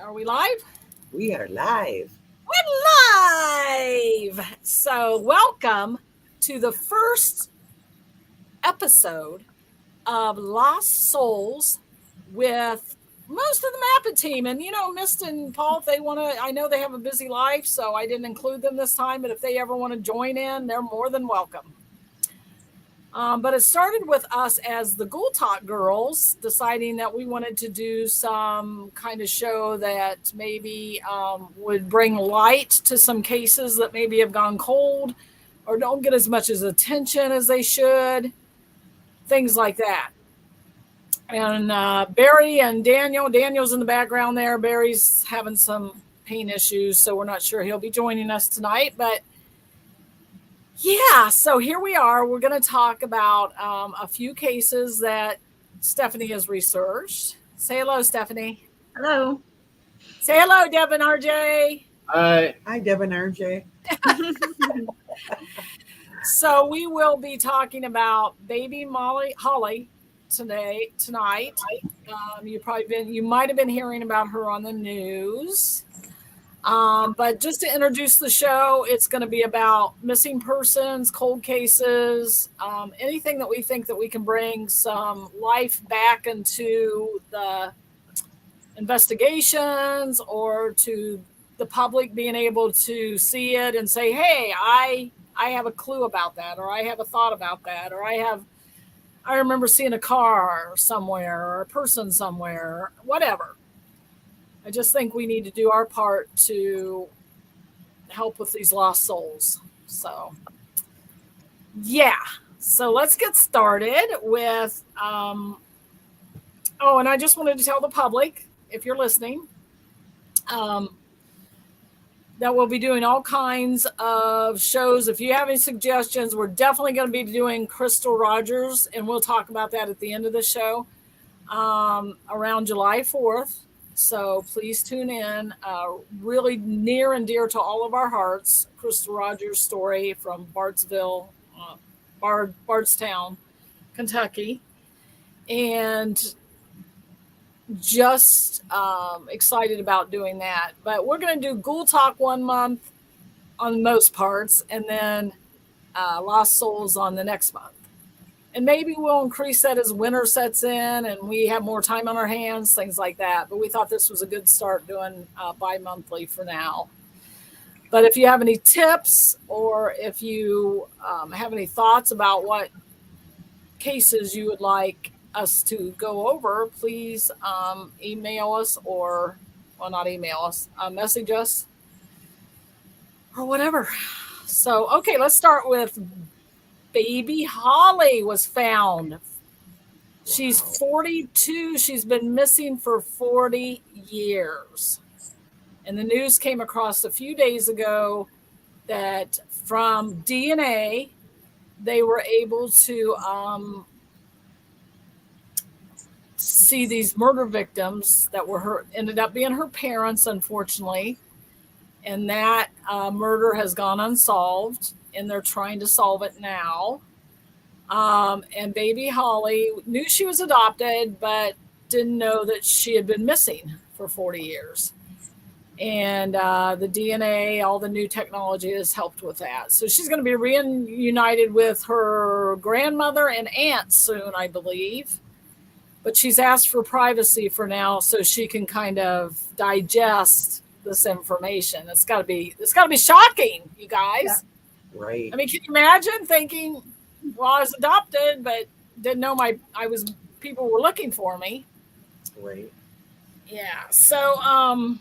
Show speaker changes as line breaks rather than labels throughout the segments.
Are we live?
We are live.
We're live. So, welcome to the first episode of Lost Souls with most of the Mappa team. And, Mist and Paul, if they want to, I know they have a busy life, so I didn't include them this time. But if they ever want to join in, they're more than welcome. But it started with us as the Ghoul Talk girls deciding that we wanted to do some kind of show that maybe would bring light to some cases that maybe have gone cold or don't get as much as attention as they should, things like that. And Barry and Daniel's in the background there. Barry's having some pain issues, so we're not sure he'll be joining us tonight, but yeah, so here we are. We're going to talk about a few cases that Stephanie has researched. Say hello, Stephanie.
Hello.
Say hello, Deb and RJ.
Hi, Deb and RJ.
So we will be talking about baby Holly tonight. You might have been hearing about her on the news. But just to introduce the show, it's going to be about missing persons, cold cases, anything that we think that we can bring some life back into the investigations or to the public being able to see it and say, hey, I have a clue about that, or I have a thought about that, or I remember seeing a car somewhere or a person somewhere, whatever. I just think we need to do our part to help with these lost souls. So, yeah. So let's get started with, and I just wanted to tell the public, if you're listening, that we'll be doing all kinds of shows. If you have any suggestions, we're definitely going to be doing Crystal Rogers, and we'll talk about that at the end of the show around July 4th. So please tune in. Really near and dear to all of our hearts, Crystal Rogers' story from Bardstown, Kentucky. And just excited about doing that. But we're going to do Ghoul Talk 1 month on most parts, and then Lost Souls on the next month. And maybe we'll increase that as winter sets in and we have more time on our hands, things like that. But we thought this was a good start doing bi-monthly for now. But if you have any tips or if you have any thoughts about what cases you would like us to go over, please email us not email us, message us or whatever. So, okay, let's start with baby Holly was found. She's 42. She's been missing for 40 years. And the news came across a few days ago that from DNA, they were able to see these murder victims that ended up being her parents, unfortunately. And that murder has gone unsolved. And they're trying to solve it now. And baby Holly knew she was adopted, but didn't know that she had been missing for 40 years. And the DNA, all the new technology has helped with that. So she's going to be reunited with her grandmother and aunt soon, I believe. But she's asked for privacy for now so she can kind of digest this information. It's got to be shocking, you guys. Yeah.
Right.
I mean, can you imagine thinking, well, I was adopted, but didn't know people were looking for me.
Right.
Yeah. So,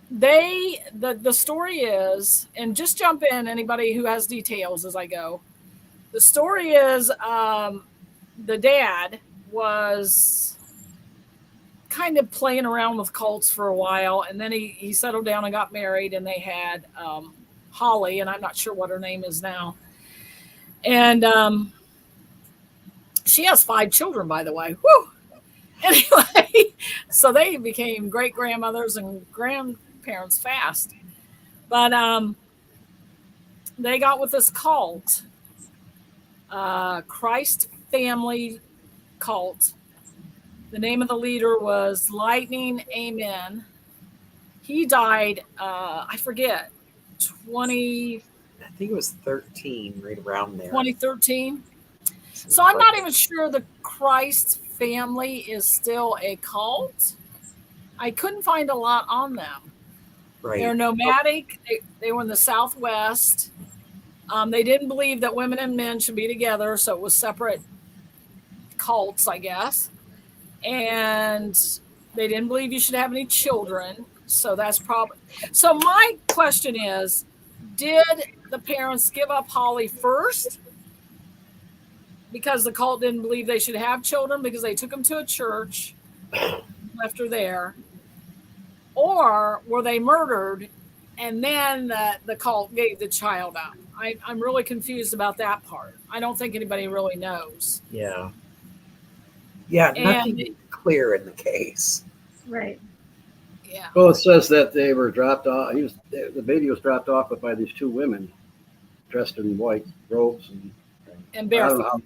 the story is, and just jump in, anybody who has details as I go. The story is, the dad was kind of playing around with cults for a while, and then he settled down and got married, and they had, Holly, and I'm not sure what her name is now. And she has 5 children, by the way. Woo! Anyway, so they became great grandmothers and grandparents fast. But they got with this cult, Christ Family Cult, The name of the leader was Lightning Amen. He died, I forget, 20,
I think it was 13, right around there.
2013.
Seems
So I'm
like
not
it.
even sure the Christ family is still a cult. I couldn't find a lot on them. They're
Right.
nomadic. They were in the Southwest. They didn't believe that women and men should be together, so it was separate cults, I guess. And they didn't believe you should have any children. So that's probably. So my question is, did the parents give up Holly first because the cult didn't believe they should have children because they took them to a church, left her there, or were they murdered and then the cult gave the child up? I'm really confused about that part. I don't think anybody really knows.
Yeah. Yeah,
And
nothing clear in the case.
Right.
yeah,
Well, it says that they were dropped off. The baby was dropped off by these two women dressed in white robes, and
and
I don't know
barefoot.
how,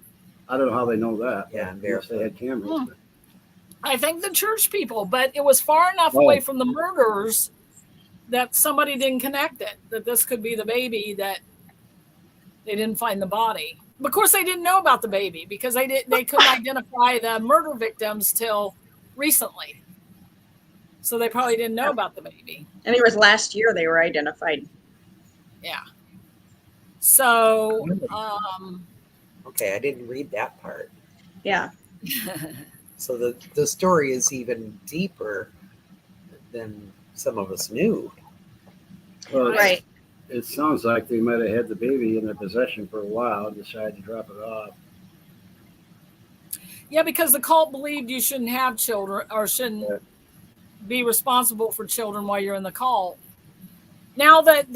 I don't know how they know that.
Yeah, and
I guess they had cameras.
Hmm. I think the church people, but it was far enough away from the murders that somebody didn't connect it, that this could be the baby, that they didn't find the body. Of course, they didn't know about the baby because they couldn't identify the murder victims till recently. So they probably didn't know about the baby.
And it was last year they were identified.
Yeah. So,
Okay, I didn't read that part.
Yeah.
So the story is even deeper than some of us knew.
Well,
Right.
It sounds like they might have had the baby in their possession for a while, decided to drop it off.
yeah, because the cult believed you shouldn't have children or shouldn't be responsible for children while you're in the cult. Now that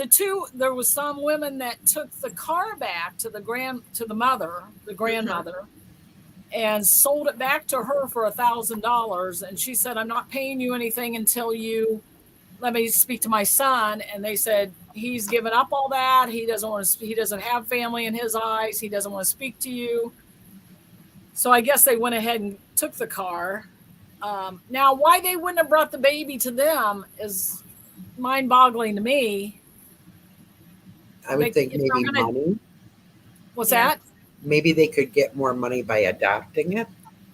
there was some women that took the car back to the grandmother, and sold it back to her for $1,000, and she said, "I'm not paying you anything until you let me speak to my son." And they said he's given up all that. He doesn't want to. He doesn't have family in his eyes. He doesn't want to speak to you. So I guess they went ahead and took the car. Now, why they wouldn't have brought the baby to them is mind-boggling to me.
I would think
if they're
maybe
gonna-
money.
What's
Yeah.
that?
Maybe they could get more money by adopting it.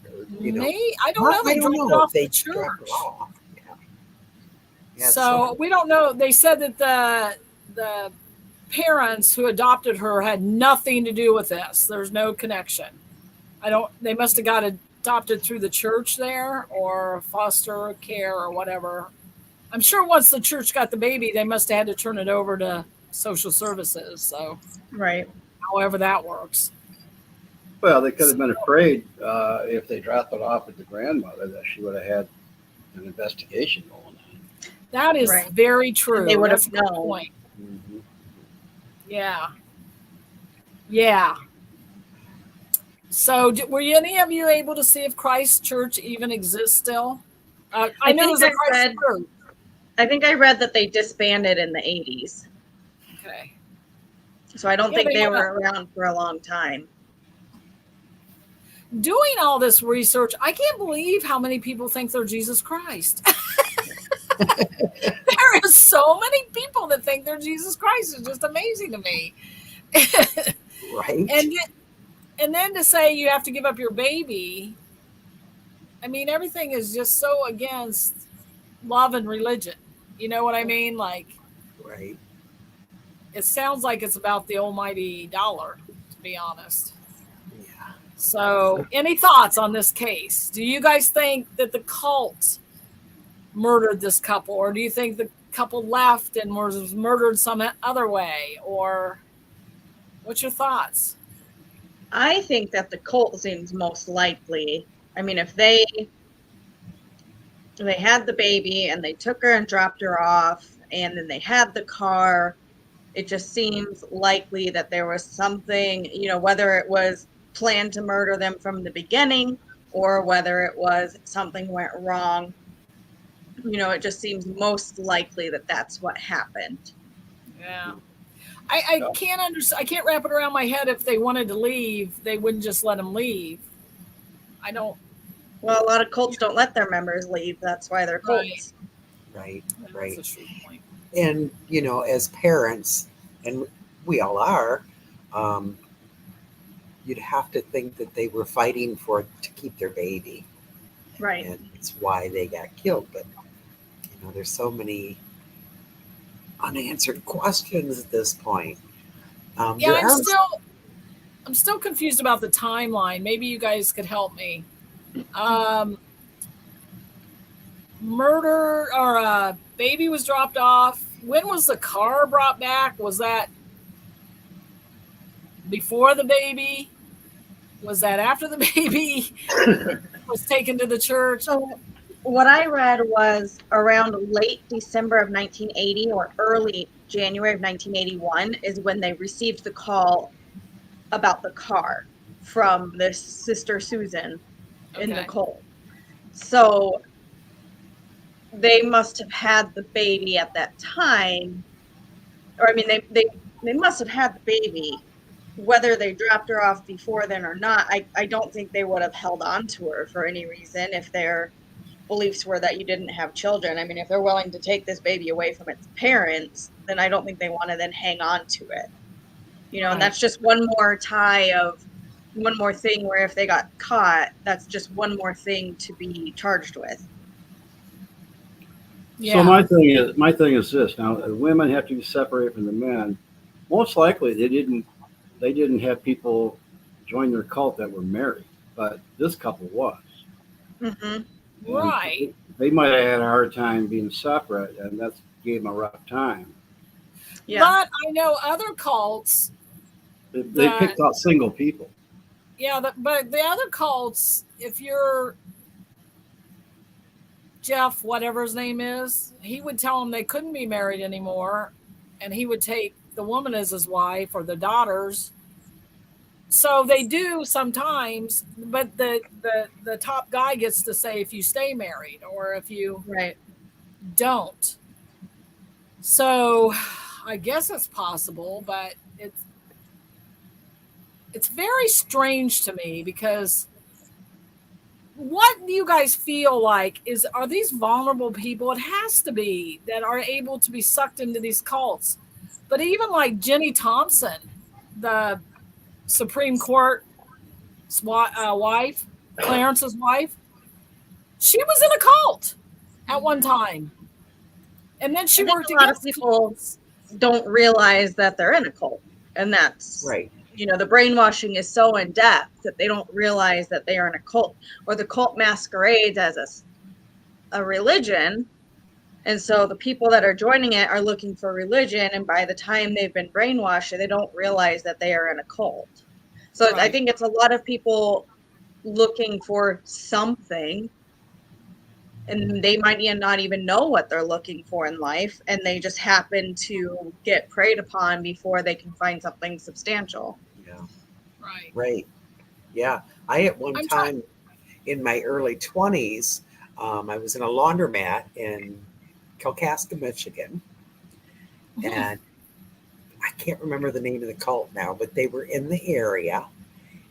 Or,
I don't know. They dropped it off
They
the
dropped
church.
it off. Yeah,
So we don't know. They said that the parents who adopted her had nothing to do with this. There's no connection. They must have got adopted through the church there or foster care or whatever. I'm sure once the church got the baby, they must have had to turn it over to social services. So
Right.
however that works.
Well, they could have been afraid if they dropped it off with the grandmother that she would have had an investigation going on.
That is
Right.
very true.
They would have
That's a good
known.
point.
Mhm.
Yeah. Yeah. So, were any of you able to see if Christ Church even exists still? I know it was a
think I
Christ
read-
Church.
I think I read that they disbanded in the 80s.
Okay.
So I don't
Yeah,
think
they
they
have
were around for a long time.
Doing all this research, I can't believe how many people think they're Jesus Christ. There is so many people that think they're Jesus Christ. It's just amazing to me.
Right.
And then to say you have to give up your baby, I mean, everything is just so against love and religion. You know what I mean? Like,
Right.
it sounds like it's about the almighty dollar, to be honest.
Yeah.
So, any thoughts on this case? Do you guys think that the cult murdered this couple, or do you think the couple left and was murdered some other way? Or what's your thoughts?
I think that the cult seems most likely. I mean, if they had the baby and they took her and dropped her off, and then they had the car, it just seems likely that there was something, whether it was planned to murder them from the beginning or whether it was something went wrong. It just seems most likely that that's what happened.
Yeah. I can't understand. I can't wrap it around my head. If they wanted to leave, they wouldn't just let them leave. I don't
Well, a lot of cults don't let their members leave. That's why they're cults.
Right,
That's
right.
a true point.
And, as parents, and we all are, you'd have to think that they were fighting to keep their baby.
Right.
And it's why they got killed. But, there's so many unanswered questions at this point.
Yeah, I'm still confused about the timeline. Maybe you guys could help me. Murder or a baby was dropped off. When was the car brought back? Was that before the baby? Was that after the baby was taken to the church?
So what I read was around late December of 1980 or early January of 1981 is when they received the call about the car from this Sister Susan in the
Okay.
cult. So they must have had the baby at that time, or I mean, they must have had the baby, whether they dropped her off before then or not. I don't think they would have held on to her for any reason if their beliefs were that you didn't have children. I mean, if they're willing to take this baby away from its parents, then I don't think they want to then hang on to it. And
Right.
that's just one more one more thing where if they got caught, that's just one more thing to be charged with.
Yeah.
So my thing is this. Now, the women have to be separated from the men. Most likely, they didn't have people join their cult that were married, but this couple was.
Mm-hmm.
Right.
They might have had a hard time being separate, and that gave them a rough time.
Yeah.
But I know other cults.
They picked out single people.
Yeah, but the other cults, if you're Jeff, whatever his name is, he would tell them they couldn't be married anymore, and he would take the woman as his wife or the daughters. So they do sometimes, but the top guy gets to say if you stay married or if you
Right.
don't. So I guess it's possible, but it's very strange to me because what do you guys feel like are these vulnerable people? It has to be that are able to be sucked into these cults. But even like Jenny Thompson, the Supreme Court wife, Clarence's wife, she was in a cult at one time. And then she worked
a lot of
against
people
cults.
don't realize that they're in a cult. And that's
right.
The brainwashing is so in depth that they don't realize that they are in a cult, or the cult masquerades as a religion. And so the people that are joining it are looking for religion. And by the time they've been brainwashed, they don't realize that they are in a cult. So
Right.
I think it's a lot of people looking for something, and they might not even know what they're looking for in life. And they just happen to get preyed upon before they can find something substantial.
Yeah.
Right.
Right. Yeah. I, at one time in my early 20s, I was in a laundromat in Kalkaska, Michigan. And I can't remember the name of the cult now, but they were in the area.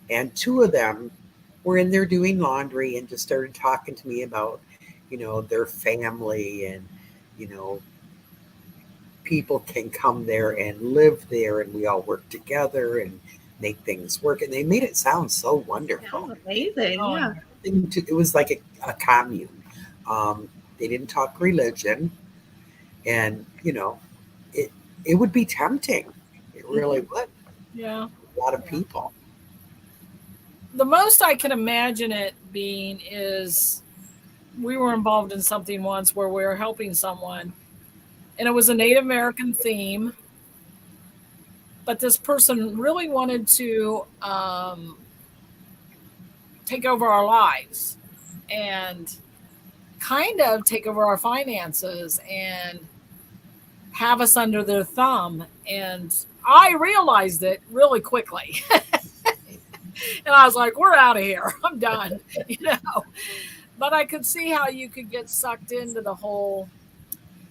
And two of them were in there doing laundry and just started talking to me about, their family and, people can come there and live there and we all work together and make things work. And they made it sound so wonderful.
Yeah, amazing. Yeah.
It was like a commune. They didn't talk religion. And, it would be tempting. It really would.
Yeah.
A lot of people.
The most I can imagine it being is we were involved in something once where we were helping someone, and it was a Native American theme, but this person really wanted to take over our lives and kind of take over our finances and have us under their thumb. And I realized it really quickly. And I was like, we're out of here. I'm done. But I could see how you could get sucked into the whole,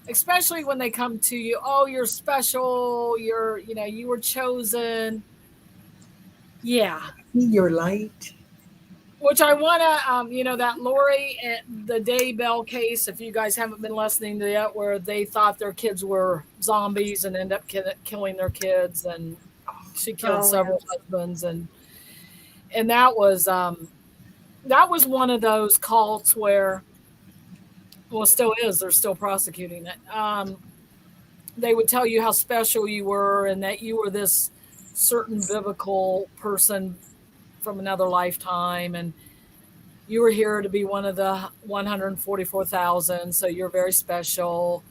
especially when they come to you. Oh, you're special. You were chosen. Yeah.
See your light.
Which I want to, that Lori and the Daybell case, if you guys haven't been listening to that, where they thought their kids were zombies and end up killing their kids, and she killed several husbands, and that was one of those cults where, well, it still is. They're still prosecuting it. They would tell you how special you were and that you were this certain biblical person from another lifetime, and you were here to be one of the 144,000, so you're very special.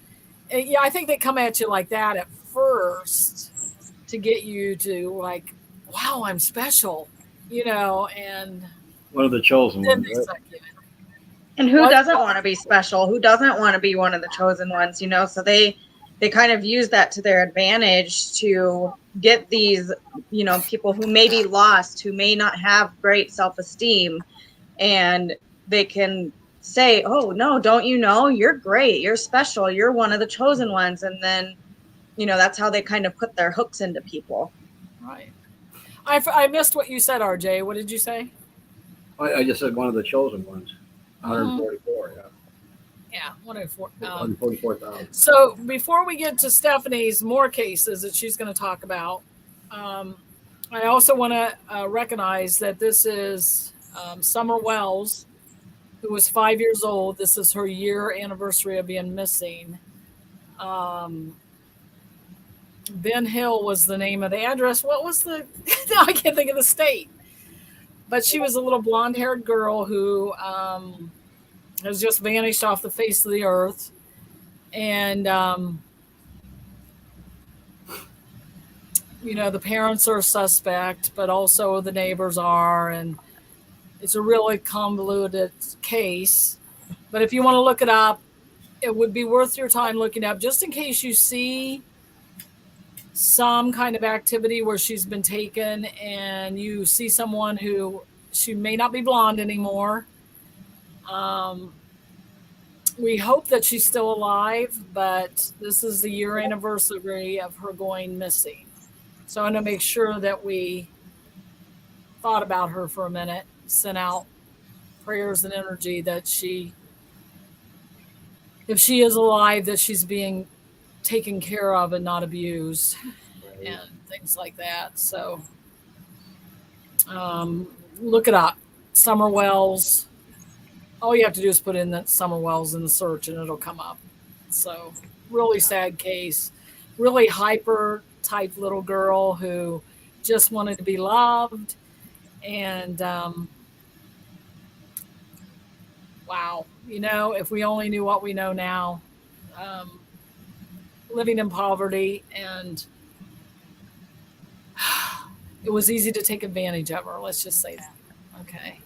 And, yeah, I think they come at you like that at first to get you to like, wow, I'm special, and
one of the chosen ones. Right?
And who doesn't want to be special? Who doesn't want to be one of the chosen ones? So they kind of use that to their advantage to get these, people who may be lost, who may not have great self-esteem, and they can say, oh, no, don't you know? You're great. You're special. You're one of the chosen ones. And then, that's how they kind of put their hooks into people.
Right. I missed what you said, RJ. What did you say?
I just said one of the chosen ones. 144, yeah.
Yeah,
144,000.
So before we get to Stephanie's more cases that she's going to talk about, I also want to recognize that this is Summer Wells, who was 5 years old. This is her year anniversary of being missing. Ben Hill was the name of the address. What was the? No, I can't think of the state. But she was a little blonde-haired girl who has just vanished off the face of the earth. And, the parents are a suspect, but also the neighbors are. And it's a really convoluted case. But if you want to look it up, it would be worth your time looking up, just in case you see some kind of activity where she's been taken and you see someone who, she may not be blonde anymore. We hope that she's still alive, but this is the year anniversary of her going missing. So I want to make sure that we thought about her for a minute, sent out prayers and energy that if she is alive, that she's being taken care of and not abused, right, and things like that. So look it up. Summer Wells. All you have to do is put in that Summer Wells in the search and it'll come up. So really sad case. Really hyper type little girl who just wanted to be loved. And wow, if we only knew what we know now. Living in poverty, and it was easy to take advantage of her. Let's just say that. Okay.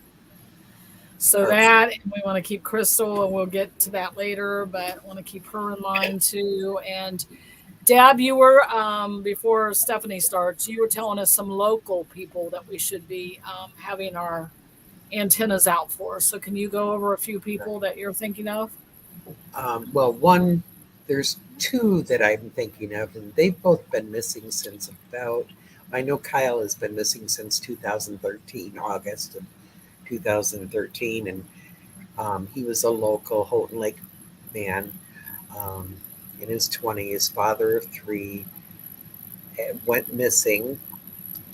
So that, and we want to keep Crystal, and we'll get to that later, but I want to keep her in mind too. And Deb, you were, before Stephanie starts, you were telling us some local people that we should be having our antennas out for. So can you go over a few people that you're thinking of?
Well, there's two that I'm thinking of, and they've both been missing since I know Kyle has been missing since 2013, August of 2013, and he was a local Houghton Lake man in his 20s, father of three, went missing.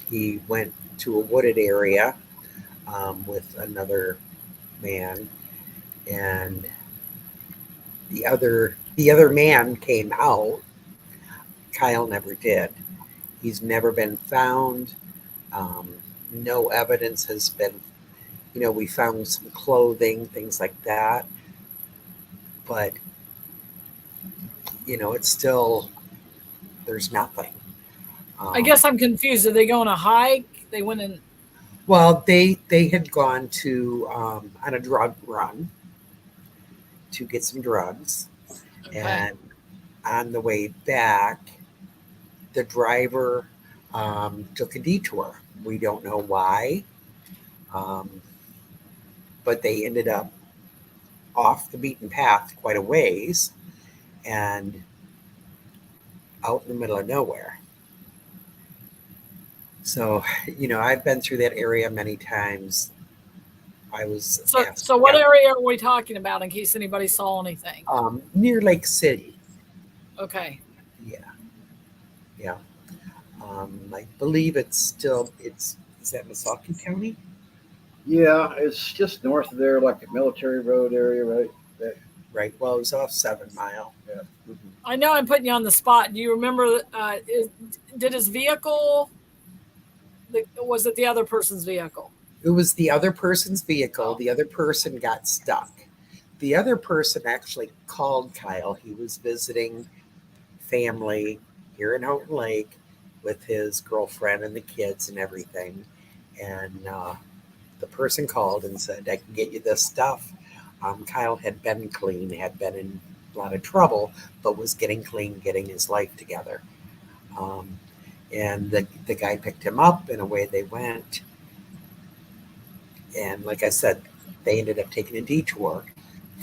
He went to a wooded area with another man, and the other man came out. Kyle never did. He's never been found. No evidence has been, we found some clothing, things like that. But, it's still, there's nothing.
I guess I'm confused. Did they go on a hike? They went in.
Well, they had gone to on a drug run to get some drugs. Okay. And on the way back, the driver took a detour. We don't know why, but they ended up off the beaten path quite a ways and out in the middle of nowhere. So, I've been through that area many times. I was
So,
asked
so
to
what
go.
area are we talking about in case anybody saw anything?
Near Lake City.
Okay.
Yeah, yeah. I believe it's is that Missaukee County?
Yeah, it's just north of there, like the military road area, right? That,
Right. Well, it was off 7 Mile.
yeah.
I know I'm putting you on the spot. Do you remember, did his vehicle, was it the other person's vehicle?
It was the other person's vehicle.
Oh.
The other person got stuck. The other person actually called Kyle. He was visiting family here in Houghton Lake with his girlfriend and the kids and everything. And the person called and said, I can get you this stuff. Kyle had been clean, had been in a lot of trouble, but was getting clean, getting his life together. And the guy picked him up, and away they went. And like I said, they ended up taking a detour.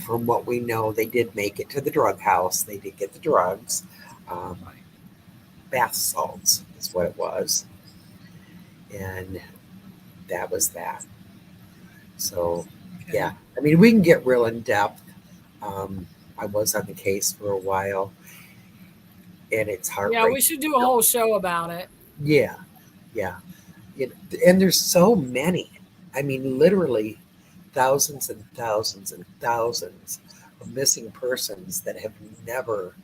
From what we know, they did make it to the drug house. They did get the drugs. Bath salts is what it was. And that was that. So, yeah. I mean, we can get real in depth. I was on the case for a while, and it's heartbreaking.
Yeah, we should do a whole show about it.
Yeah, yeah. And there's so many. I mean, literally thousands and thousands and thousands of missing persons that have never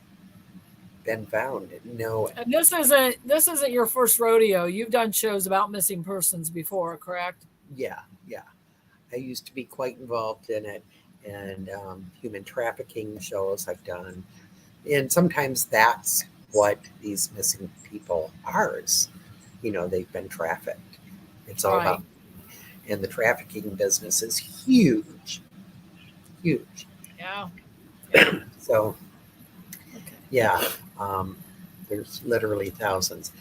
been found. No.
And this isn't your first rodeo. You've done shows about missing persons before, correct?
Yeah, yeah. I used to be quite involved in it, and human trafficking shows I've done. And sometimes that's what these missing people are. They've been trafficked. It's all about, and the trafficking business is huge, huge.
Yeah.
So, yeah, there's literally thousands.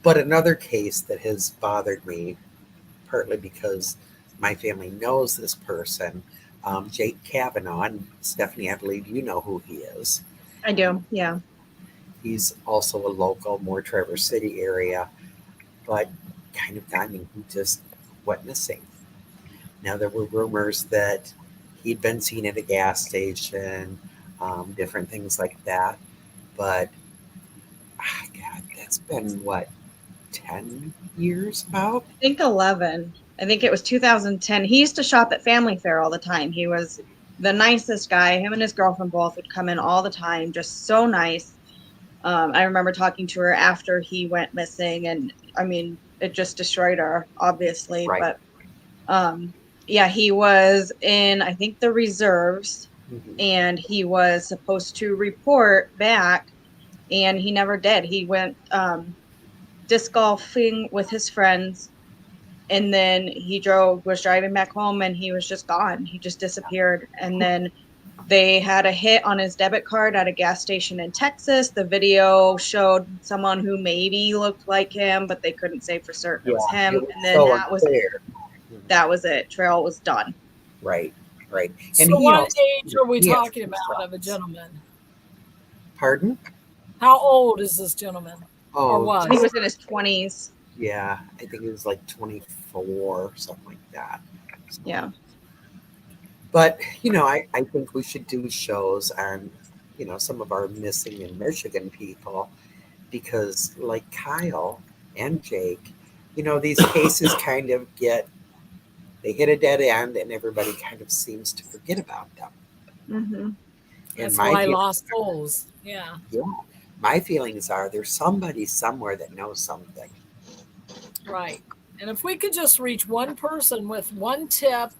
But another case that has bothered me, partly because my family knows this person, Jake Kavanaugh, and Stephanie, I believe you know who he is.
I do, yeah.
He's also a local, more Traverse City area, but kind of who just went missing. Now, there were rumors that he'd been seen at a gas station, different things like that. But, God, that's been, 10 years about?
I think 11. I think it was 2010. He used to shop at Family Fair all the time. He was the nicest guy. Him and his girlfriend both would come in all the time, just so nice. I remember talking to her after he went missing, and I mean, it just destroyed her, obviously.
Right.
But yeah, he was in, I think, the reserves, and he was supposed to report back, and he never did. He went disc golfing with his friends, and then he was driving back home, and he was just gone. He just disappeared. And then they had a hit on his debit card at a gas station in Texas. The video showed someone who maybe looked like him, but they couldn't say for certain it was him. And then that was it. Trail was done.
Right.
And so what age are we talking about of a gentleman?
Pardon?
How old is this gentleman? Or was?
He was in his 20s.
Yeah, I think it was like 24, something like that. So,
yeah.
But, I think we should do shows on, some of our missing in Michigan people, because like Kyle and Jake, these cases kind of they hit a dead end, and everybody kind of seems to forget about them.
Mm-hmm.
That's why lost souls. Yeah.
Yeah. My feelings are there's somebody somewhere that knows something.
Right. And if we could just reach one person with one tip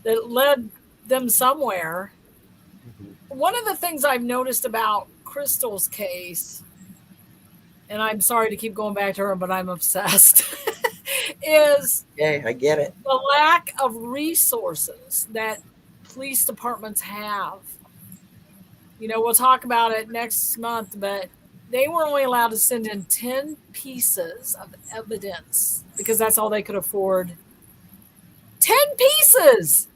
that led them somewhere. Mm-hmm. One of the things I've noticed about Crystal's case, and I'm sorry to keep going back to her, but I'm obsessed, is
I get it.
The lack of resources that police departments have. We'll talk about it next month, but they were only allowed to send in 10 pieces of evidence because that's all they could afford. 10 pieces!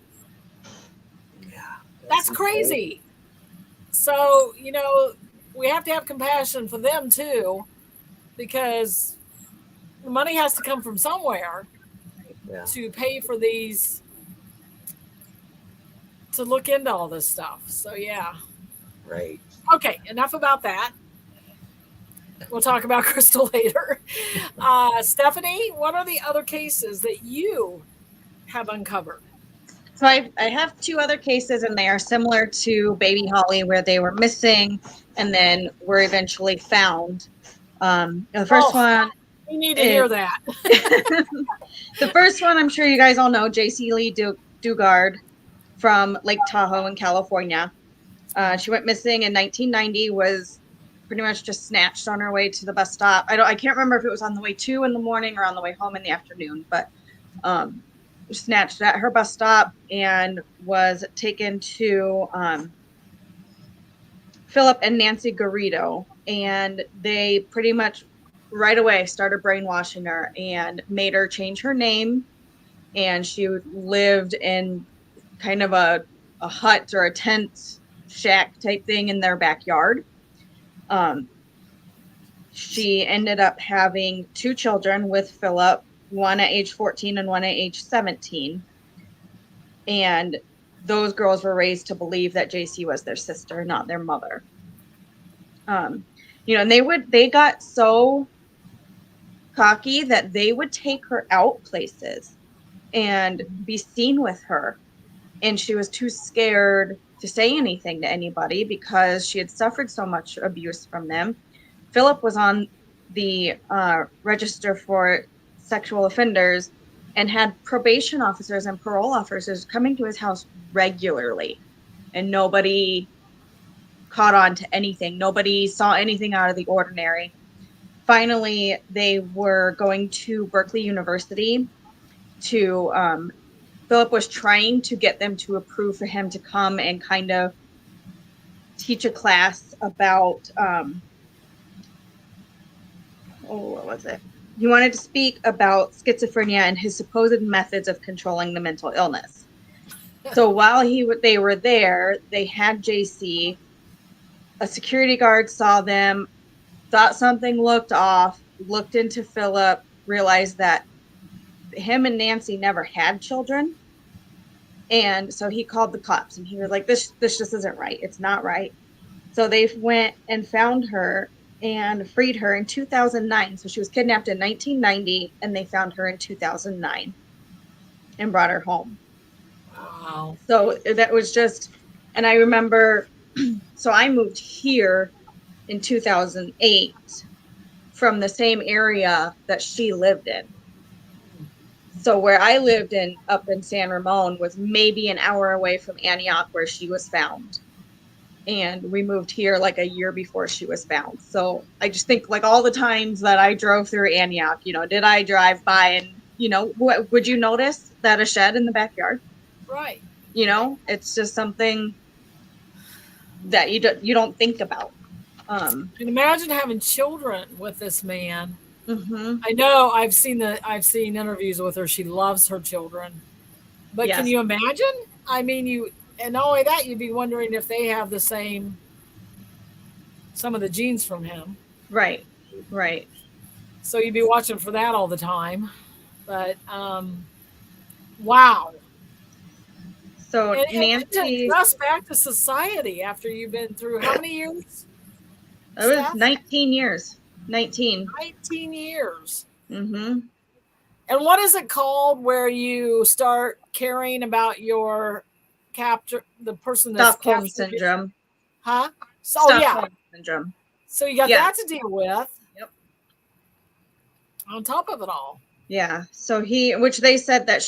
Yeah.
That's crazy. So, we have to have compassion for them too, because the money has to come from somewhere to pay for these to look into all this stuff. So yeah.
Right.
Okay, enough about that. We'll talk about Crystal later. Stephanie, what are the other cases that you have uncovered?
So I have two other cases, and they are similar to Baby Holly, where they were missing and then were eventually found. The first one.
We need to hear that.
The first one, I'm sure you guys all know, J.C. Lee Dugard from Lake Tahoe in California. She went missing in 1990, was pretty much just snatched on her way to the bus stop. I can't remember if it was on the way to in the morning or on the way home in the afternoon, but snatched at her bus stop and was taken to Philip and Nancy Garrido, and they pretty much right away started brainwashing her and made her change her name, and she lived in kind of a hut or a tent shack type thing in their backyard. She ended up having two children with Philip, one at age 14 and one at age 17. And those girls were raised to believe that JC was their sister, not their mother. And they got so cocky that they would take her out places and be seen with her. And she was too scared to say anything to anybody because she had suffered so much abuse from them. Philip was on the register for sexual offenders and had probation officers and parole officers coming to his house regularly. And nobody caught on to anything. Nobody saw anything out of the ordinary. Finally, they were going to Berkeley University to Philip was trying to get them to approve for him to come and kind of teach a class about, what was it? He wanted to speak about schizophrenia and his supposed methods of controlling the mental illness. So while they were there, they had JC. A security guard saw them, thought something looked off, looked into Philip, realized that him and Nancy never had children. And so he called the cops and he was like, this just isn't right. It's not right. So they went and found her and freed her in 2009. So she was kidnapped in 1990 and they found her in 2009 and brought her home.
Wow.
So that was just, and I remember, so I moved here in 2008 from the same area that she lived in. So where I lived up in San Ramon was maybe an hour away from Antioch where she was found. And we moved here like a year before she was found. So I just think like all the times that I drove through Antioch, did I drive by and, what would you notice that a shed in the backyard?
Right.
It's just something that you don't think about.
And imagine having children with this man.
Mm-hmm.
I know I've seen interviews with her. She loves her children. But
Yes.
Can you imagine? I mean, and not only that, you'd be wondering if they have some of the genes from him.
Right.
So you'd be watching for that all the time. But, wow.
So
and
Nancy,
to adjust back to society after you've been through how many years?
that was 19 years. 19
years.
Mm-hmm.
And what is it called where you start caring about your the person that's
Stockholm syndrome.
Huh? So
Stockholm syndrome.
So you got that to deal with.
Yep.
On top of it all.
Yeah. So which they said that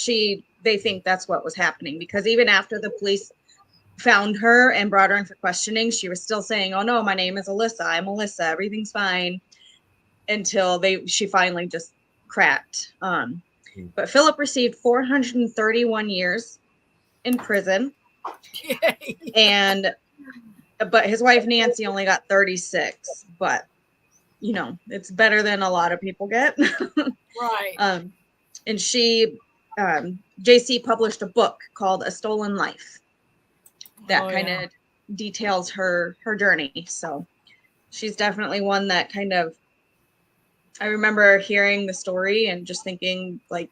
they think that's what was happening, because even after the police found her and brought her in for questioning, she was still saying, "Oh no, my name is Alyssa. I'm Alyssa. Everything's fine." Until she finally just cracked. But Philip received 431 years in prison. But his wife Nancy only got 36. But it's better than a lot of people get.
Right.
And JC published a book called A Stolen Life that kind of details her journey. So she's definitely one that kind of, I remember hearing the story and just thinking, like,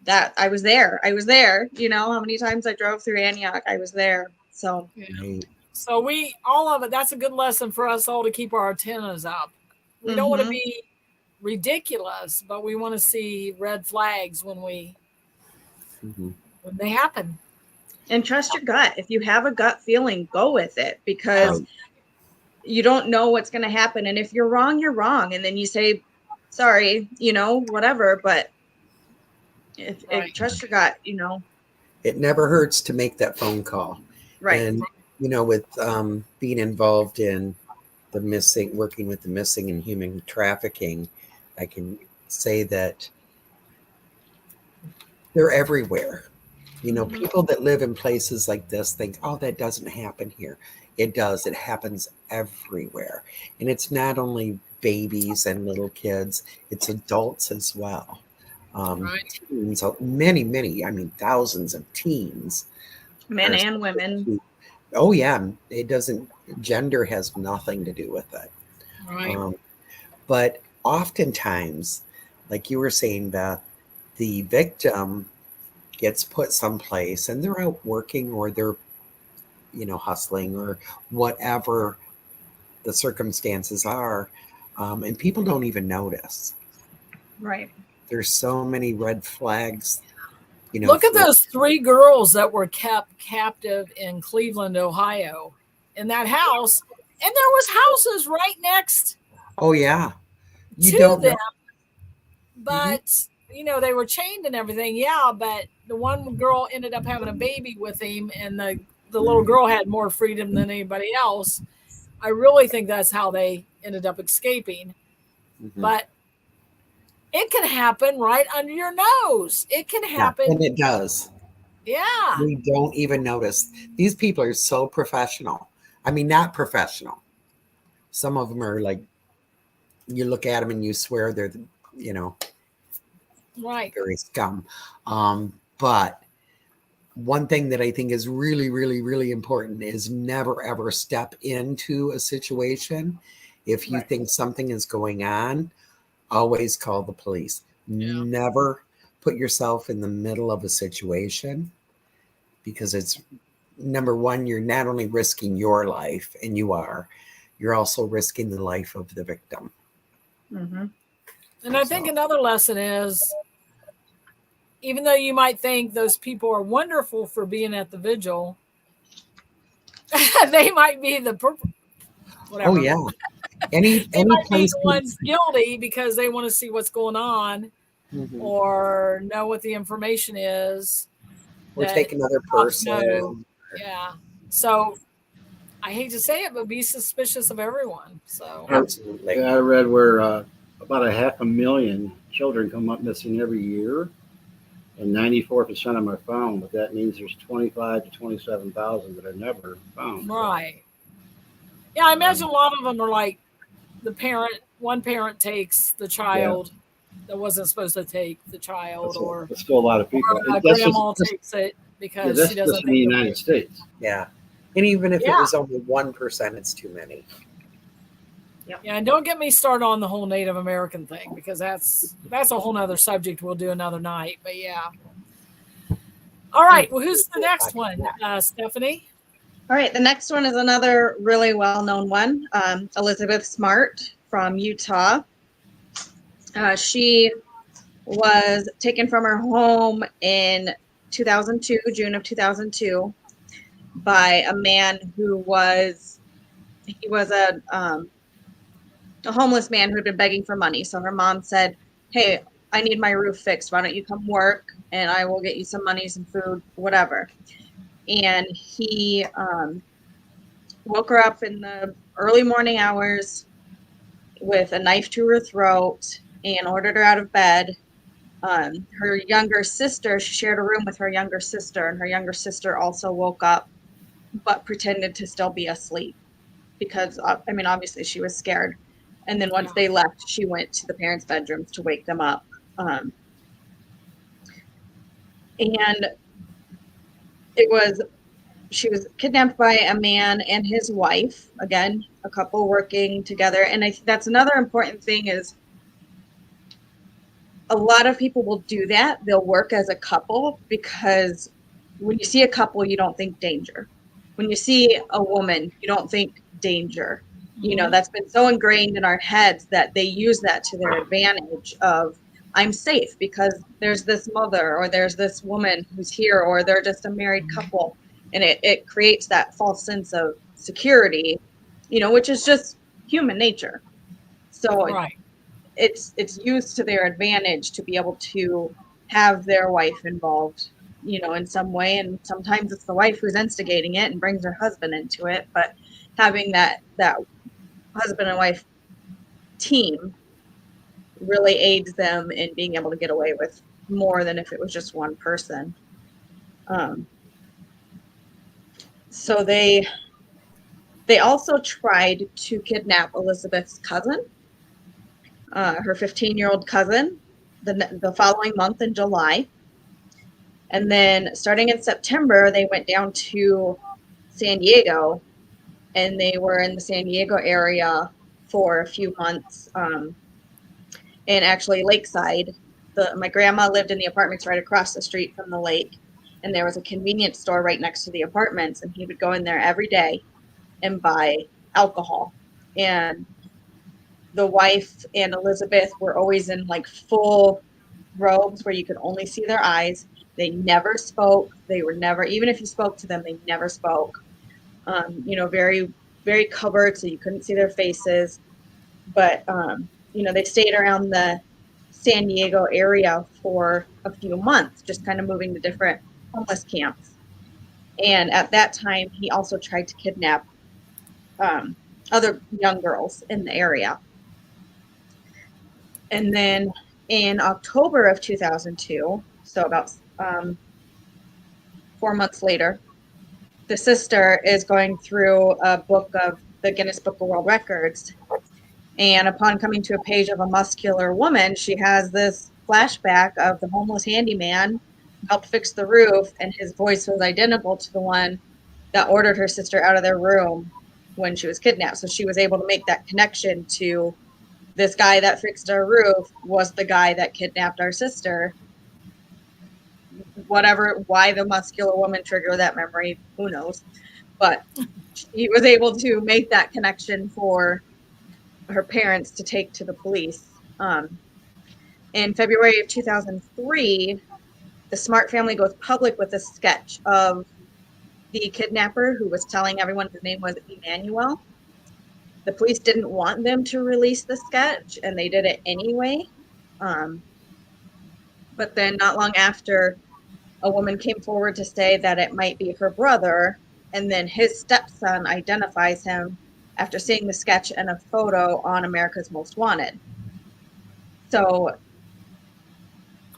that I was there. You know, how many times I drove through Antioch, I was there. So,
Right.
So we, all of it, that's a good lesson for us all to keep our antennas up. We don't want to be ridiculous, but we want to see red flags when they happen.
and trust your gut. If you have a gut feeling, go with it, because you don't know what's going to happen. And if you're wrong, you're wrong. And then you say, sorry, you know, whatever. But if trust your gut, you know.
It never hurts to make that phone call.
Right.
And, you know, with being involved in the missing, working with the missing and human trafficking, I can say that they're everywhere. You know, people that live in places like this think, oh, that doesn't happen here. It does. It happens everywhere. And it's not only babies and little kids, it's adults as well. Teens, many, I mean, thousands of teens.
Men and women.
Oh, yeah. It doesn't, gender has nothing to do with it.
Right.
But oftentimes, like you were saying, Beth, the victim gets put someplace and they're out working, or they're, you know, hustling, or whatever the circumstances are. And people don't even notice.
Right.
There's so many red flags. You know,
look at those 3 girls that were kept captive in Cleveland, Ohio, in that house, and there was houses right next.
Oh yeah, you
to
don't
them,
know.
But you know, they were chained and everything. Yeah, but the one girl ended up having a baby with him, and the little girl had more freedom than anybody else. I really think that's how they ended up escaping. But it can happen right under your nose. It can happen.
And it does.
Yeah.
We don't even notice. These people are so professional. I mean, not professional. Some of them are like, you look at them and you swear they're, you know,
right,
very scum. But one thing that I think is really, really, really important is never, ever step into a situation. If you think something is going on, always call the police. Never put yourself in the middle of a situation, because it's, number one, you're not only risking your life, and you're also risking the life of the victim.
And I think another lesson is, even though you might think those people are wonderful for being at the vigil, they might be the whatever.
Oh yeah. Any
might
place
be the ones guilty because they want to see what's going on, or know what the information is,
or take another person.
Yeah. So I hate to say it, but be suspicious of everyone. So
absolutely.
Yeah, I read where about 500,000 children come up missing every year, and 94% of them are found. But that means there's 25 to 27,000 that are never found.
Right. Yeah, I imagine a lot of them are like one parent takes the child that wasn't supposed to take the child, or
there's still a lot of people.
Or grandma takes it because she doesn't.
Just in the United States.
Yeah, and even if it was only 1%, it's too many.
Yeah, and don't get me started on the whole Native American thing, because that's a whole nother subject we'll do another night. But yeah. All right. Well, who's the next one, Stephanie?
All right. The next one is another really well-known one. Elizabeth Smart from Utah. She was taken from her home in 2002, June of 2002, by a man who was a homeless man who had been begging for money. So her mom said, hey, I need my roof fixed. Why don't you come work and I will get you some money, some food, whatever. And he woke her up in the early morning hours with a knife to her throat and ordered her out of bed. Her younger sister, she shared a room with her younger sister, and her younger sister also woke up but pretended to still be asleep because, I mean, obviously she was scared. And then once they left, she went to the parents' bedrooms to wake them up. And she was kidnapped by a man and his wife, again, a couple working together. And that's another important thing is a lot of people will do that. They'll work as a couple because when you see a couple, you don't think danger. When you see a woman, you don't think danger. You know, that's been so ingrained in our heads that they use that to their advantage of, I'm safe because there's this mother or there's this woman who's here, or they're just a married couple. And it creates that false sense of security, you know, which is just human nature. So
Right.
it's used to their advantage to be able to have their wife involved, you know, in some way. And sometimes it's the wife who's instigating it and brings her husband into it. But having that husband and wife team really aids them in being able to get away with more than if it was just one person. So they also tried to kidnap Elizabeth's cousin, her 15-year-old cousin, the following month in July. And then starting in September, they went down to San Diego, and they were in the San Diego area for a few months. And actually Lakeside, my grandma lived in the apartments right across the street from the lake, and there was a convenience store right next to the apartments, and he would go in there every day and buy alcohol. And the wife and Elizabeth were always in like full robes where you could only see their eyes. They never spoke. They were never, even if you spoke to them, they never spoke. You know, very, very covered, so you couldn't see their faces. But, you know, they stayed around the San Diego area for a few months, just kind of moving to different homeless camps. And at that time, he also tried to kidnap other young girls in the area. And then in October of 2002, so about 4 months later, the sister is going through a book of the Guinness Book of World Records. And upon coming to a page of a muscular woman, she has this flashback of the homeless handyman who helped fix the roof, and his voice was identical to the one that ordered her sister out of their room when she was kidnapped. So she was able to make that connection to this guy that fixed our roof was the guy that kidnapped our sister. Why the muscular woman triggered that memory, who knows? But she was able to make that connection for her parents to take to the police. In February of 2003, the Smart family goes public with a sketch of the kidnapper who was telling everyone his name was Emmanuel. The police didn't want them to release the sketch, and they did it anyway. But then not long after, a woman came forward to say that it might be her brother, and then his stepson identifies him after seeing the sketch and a photo on America's Most Wanted. So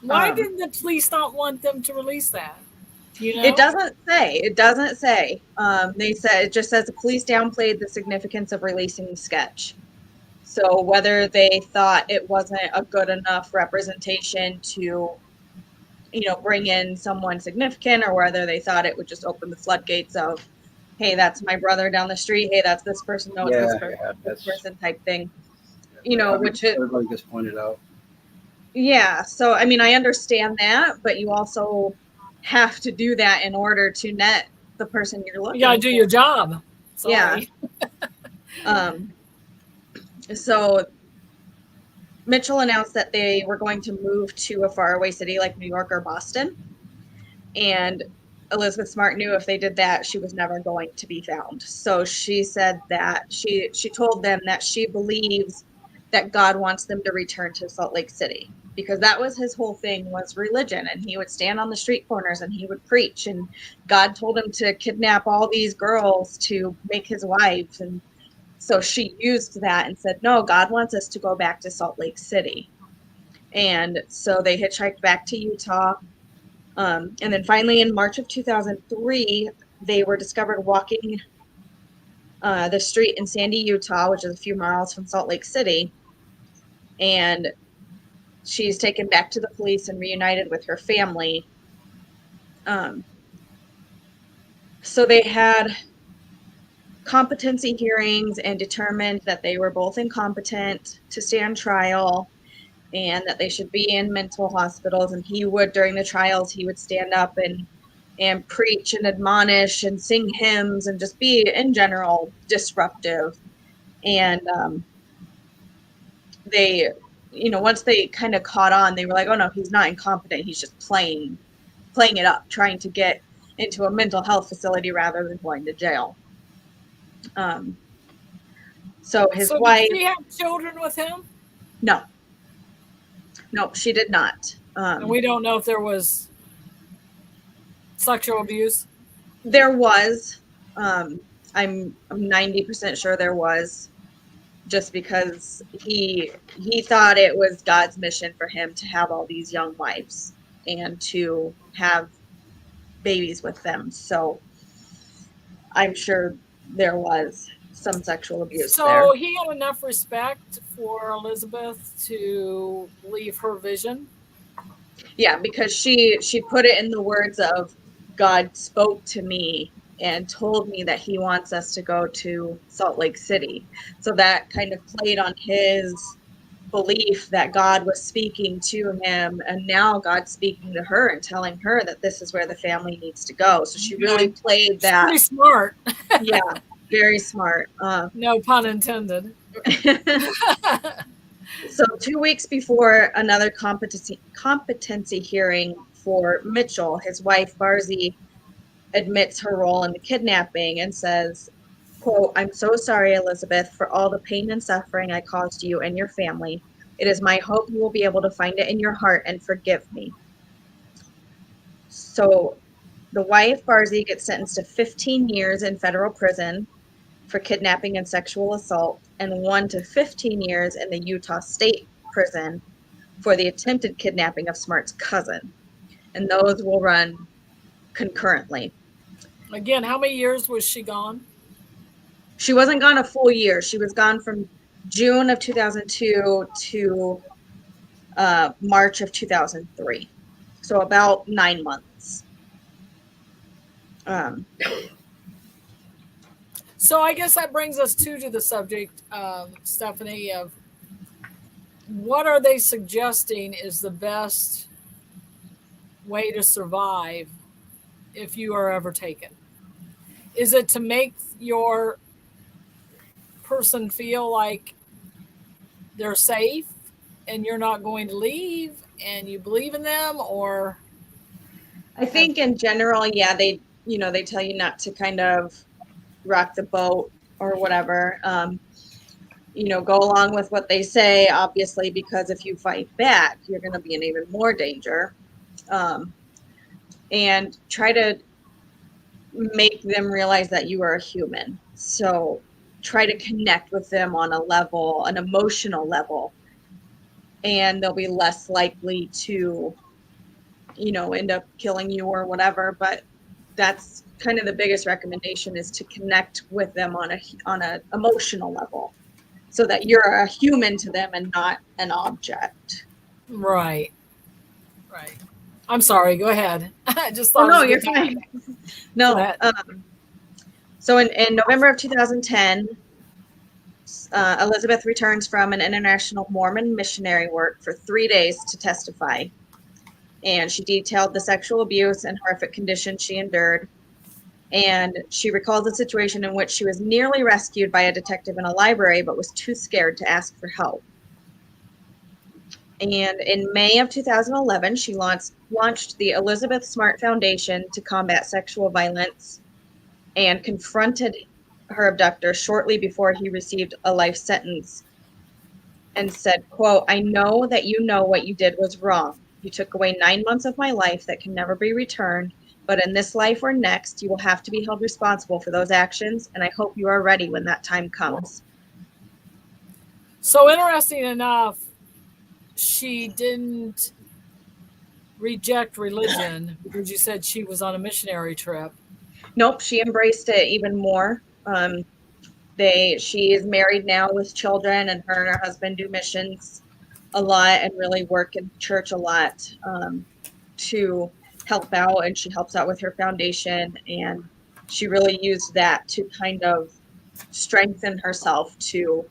why didn't the police not want them to release that? You know?
It doesn't say. They said, it just says the police downplayed the significance of releasing the sketch. So whether they thought it wasn't a good enough representation to, you know, bring in someone significant, or whether they thought it would just open the floodgates of, hey, that's my brother down the street. Hey, that's this person. No, it's this person type thing. You know, which
everybody just pointed out.
Yeah. So, I mean, I understand that, but you also have to do that in order to net the person you're looking for.
You gotta do your job. Sorry.
Yeah. So Mitchell announced that they were going to move to a faraway city like New York or Boston. And Elizabeth Smart knew if they did that, she was never going to be found. So she said that she told them that she believes that God wants them to return to Salt Lake City, because that was his whole thing, was religion. And he would stand on the street corners and he would preach, and God told him to kidnap all these girls to make his wives. And so she used that and said, no, God wants us to go back to Salt Lake City. And so they hitchhiked back to Utah. And then finally in March of 2003, they were discovered walking the street in Sandy, Utah, which is a few miles from Salt Lake City. And she's taken back to the police and reunited with her family. So they had competency hearings and determined that they were both incompetent to stand trial. and that they should be in mental hospitals. And he would, during the trials, he would stand up and preach and admonish and sing hymns and just be in general disruptive. And they, once they kind of caught on, they were like, oh no, he's not incompetent, he's just playing it up, trying to get into a mental health facility rather than going to jail. So his wife.
Did she have children with him?
No, she did not.
And we don't know if there was sexual abuse.
There was. I'm 90% sure there was, just because he thought it was God's mission for him to have all these young wives and to have babies with them. So I'm sure there was some sexual abuse there.
So he had enough respect for Elizabeth to leave her vision?
Yeah, because she put it in the words of, God spoke to me and told me that he wants us to go to Salt Lake City. So that kind of played on his belief that God was speaking to him, and now God's speaking to her and telling her that this is where the family needs to go. So she really played that.
Pretty smart.
Yeah, very smart.
No pun intended.
So 2 weeks before another competency hearing for Mitchell, his wife Barzy admits her role in the kidnapping and says, quote, I'm so sorry, Elizabeth, for all the pain and suffering I caused you and your family. It is my hope you will be able to find it in your heart and forgive me. So the wife, Barzy, gets sentenced to 15 years in federal prison for kidnapping and sexual assault, and 1 to 15 years in the Utah State Prison for the attempted kidnapping of Smart's cousin. And those will run concurrently.
Again, how many years was she gone?
She wasn't gone a full year. She was gone from June of 2002 to March of 2003. So about 9 months.
So I guess that brings us to the subject, Stephanie, of what are they suggesting is the best way to survive if you are ever taken? Is it to make your person feel like they're safe and you're not going to leave and you believe in them? Or
I think in general, yeah, they tell you not to kind of rock the boat or whatever. Go along with what they say, obviously, because if you fight back, you're going to be in even more danger. And try to make them realize that you are a human. So try to connect with them on an emotional level, and they'll be less likely to, end up killing you or whatever. But that's kind of the biggest recommendation, is to connect with them on a emotional level, so that you're a human to them and not an object.
Right. I'm sorry. Go ahead. I just thought.
No, you're fine. No. So in November of 2010, Elizabeth returns from an international Mormon missionary work for 3 days to testify. And she detailed the sexual abuse and horrific conditions she endured. And she recalls a situation in which she was nearly rescued by a detective in a library, but was too scared to ask for help. And in May of 2011, she launched the Elizabeth Smart Foundation to combat sexual violence, and confronted her abductor shortly before he received a life sentence and said, quote, I know that you know what you did was wrong. You took away 9 months of my life that can never be returned, but in this life or next, you will have to be held responsible for those actions, and I hope you are ready when that time comes.
So interesting enough, she didn't reject religion because you said she was on a missionary trip.
Nope, she embraced it even more. She is married now with children, and her husband do missions a lot and really work in church a lot to help out, and she helps out with her foundation, and she really used that to kind of strengthen herself to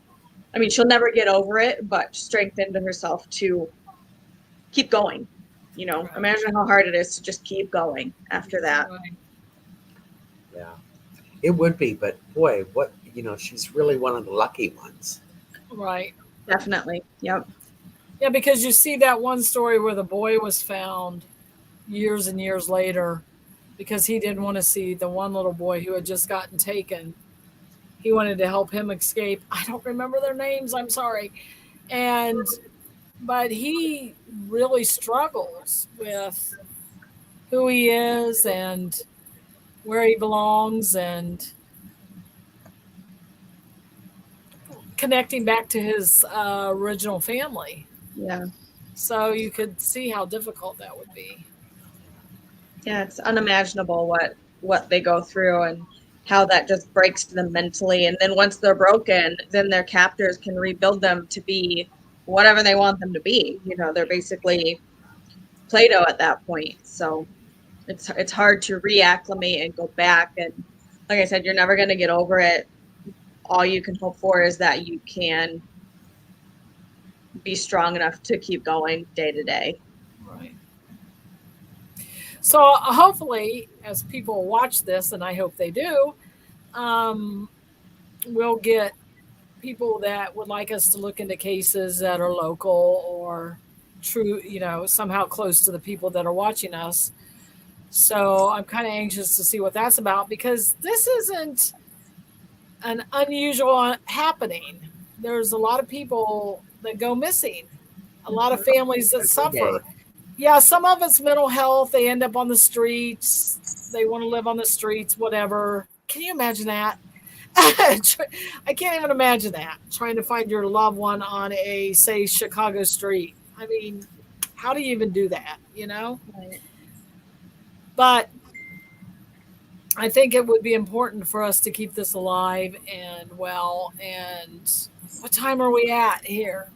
I mean, she'll never get over it, but strengthened herself to keep going.
Right.
Imagine how hard it is to just keep going after that.
Right.
Yeah, it would be, but boy, she's really one of the lucky ones.
Right.
Definitely. Yep.
Yeah, because you see that one story where the boy was found years and years later because he didn't want to see the one little boy who had just gotten taken. He wanted to help him escape. I don't remember their names. I'm sorry. But he really struggles with who he is and where he belongs and connecting back to his original family.
Yeah.
So you could see how difficult that would be.
Yeah, it's unimaginable what they go through and how that just breaks them mentally. And then once they're broken, then their captors can rebuild them to be whatever they want them to be. They're basically Play-Doh at that point. So it's hard to reacclimate and go back. And like I said, you're never going to get over it. All you can hope for is that you can be strong enough to keep going day to day.
Right. So hopefully, as people watch this, and I hope they do, we'll get people that would like us to look into cases that are local or true, somehow close to the people that are watching us. So I'm kind of anxious to see what that's about because this isn't an unusual happening. There's a lot of people that go missing, a lot of families that suffer. Yeah, some of it's mental health. They end up on the streets. They want to live on the streets, whatever. Can you imagine that? I can't even imagine that, trying to find your loved one on a, say, Chicago street. I mean, how do you even do that,
Right.
But I think it would be important for us to keep this alive and well. And what time are we at here?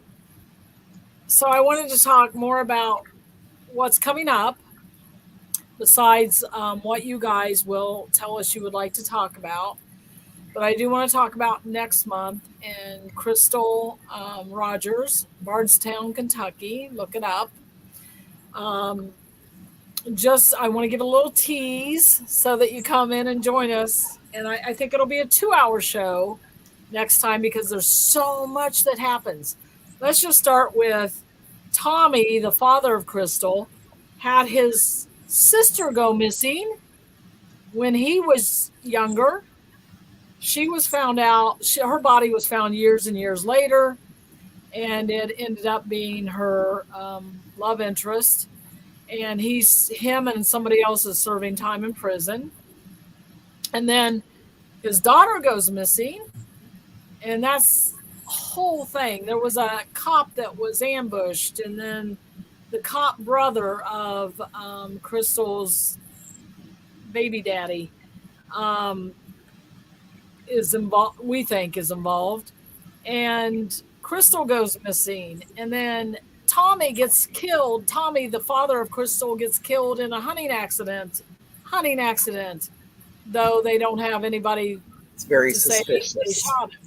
So I wanted to talk more about what's coming up besides what you guys will tell us you would like to talk about. But I do want to talk about next month in Crystal Rogers, Bardstown, Kentucky. Look it up. I want to give a little tease so that you come in and join us. And I think it'll be a 2-hour show next time because there's so much that happens. Let's just start with Tommy, the father of Crystal, had his sister go missing when he was younger. She was found out, her body was found years and years later, and it ended up being her love interest. And him and somebody else is serving time in prison. And then his daughter goes missing, and that's a whole thing. There was a cop that was ambushed, and then the cop brother of Crystal's baby daddy is involved, we think is involved, and Crystal goes missing, and then Tommy gets killed. Tommy, the father of Crystal, gets killed in a hunting accident, though they don't have anybody
It's very
to
suspicious.
say they shot him.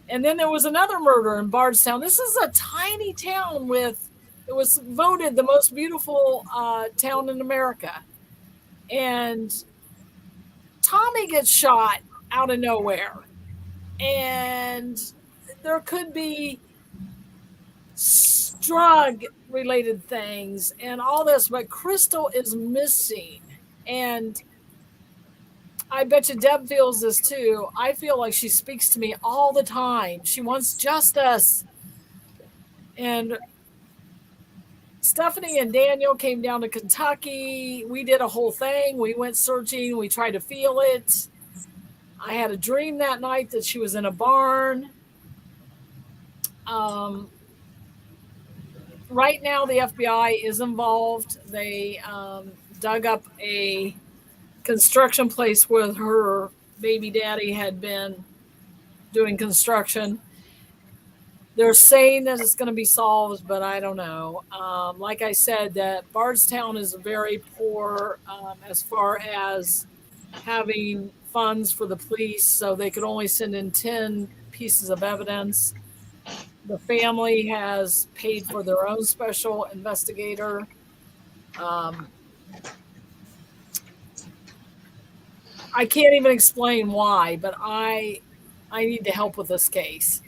And then there was another murder in Bardstown. This is a tiny town it was voted the most beautiful town in America. And Tommy gets shot out of nowhere. And there could be drug related things and all this, but Crystal is missing. And I bet you Deb feels this too. I feel like she speaks to me all the time. She wants justice. And Stephanie and Daniel came down to Kentucky. We did a whole thing. We went searching. We tried to feel it. I had a dream that night that she was in a barn. Right now, the FBI is involved. They dug up a construction place where her baby daddy had been doing construction. They're saying that it's going to be solved, but I don't know. Like I said, that Bardstown is very poor as far as having funds for the police, so they could only send in 10 pieces of evidence. The family has paid for their own special investigator. I can't even explain why, but I need to help with this case.